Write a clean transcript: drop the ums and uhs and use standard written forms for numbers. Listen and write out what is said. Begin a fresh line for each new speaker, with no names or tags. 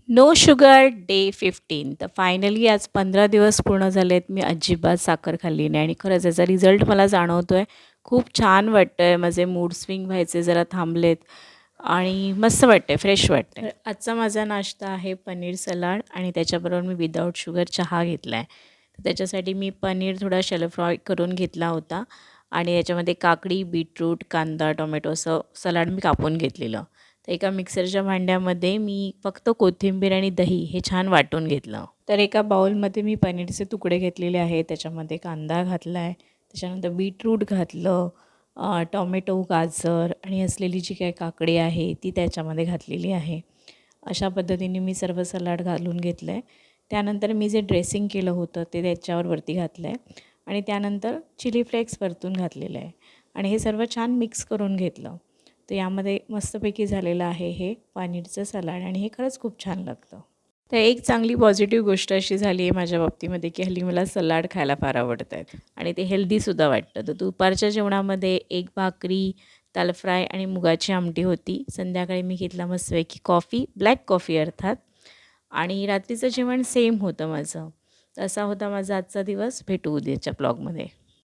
No sugar day 15. तर finally आज 15 दिवस पूर्ण झालेत. मी अजिबात साखर खाल्ली नाही आणि खरंच याचा रिझल्ट मला जाणवतो आहे. खूप छान वाटतं आहे. माझे मूड स्विंग व्हायचे जरा थांबलेत आणि मस्त वाटतं आहे, फ्रेश वाटतं आहे. आजचा माझा नाश्ता आहे पनीर सलाड आणि त्याच्याबरोबर मी विदाऊट शुगर चहा घेतला आहे. तर त्याच्यासाठी मी पनीर थोडा शॅलो फ्राय करून घेतला होता आणि याच्यामध्ये काकडी, बीटरूट, कांदा, टोमॅटो असं सलाड मी कापून घेतलेलं. तर एका मिक्सरच्या भांड्यामध्ये मी फक्त कोथिंबीर आणि दही हे छान वाटून घेतलं. तर एका बाउलमध्ये मी पनीरचे तुकडे घेतलेले आहेत. त्याच्यामध्ये कांदा घातला आहे, त्याच्यानंतर बीटरूट घातलं, टोमॅटो, गाजर आणि असलेली जी काही काकडी आहे ती त्याच्यामध्ये घातलेली आहे. अशा पद्धतीने मी सर्व सलाड घालून घेतलं आहे. त्यानंतर मी जे ड्रेसिंग केलं होतं ते त्याच्यावर वरती घातलं आहे आणि त्यानंतर चिली फ्लेक्स वरतून घातलेलं आहे आणि हे सर्व छान मिक्स करून घेतलं. तर यामध्ये मस्तपैकी झालेलं आहे हे पनीरचं सलाड आणि हे खरंच खूप छान लागतं. तर एक चांगली पॉझिटिव्ह गोष्ट अशी झाली आहे माझ्या बाबतीमध्ये, की हल्ली मला सलाड खायला फार आवडत आहेत आणि ते हेल्दीसुद्धा वाटतं. तर दुपारच्या जेवणामध्ये एक भाकरी, दाल फ्राय आणि मुगाची आमटी होती. संध्याकाळी मी घेतला मस्तपैकी कॉफी, ब्लॅक कॉफी अर्थात आणि रात्रीचं जेवण सेम होतं माझं. तर असा होता माझा आजचा दिवस. भेटू उद्याच्या ब्लॉगमध्ये.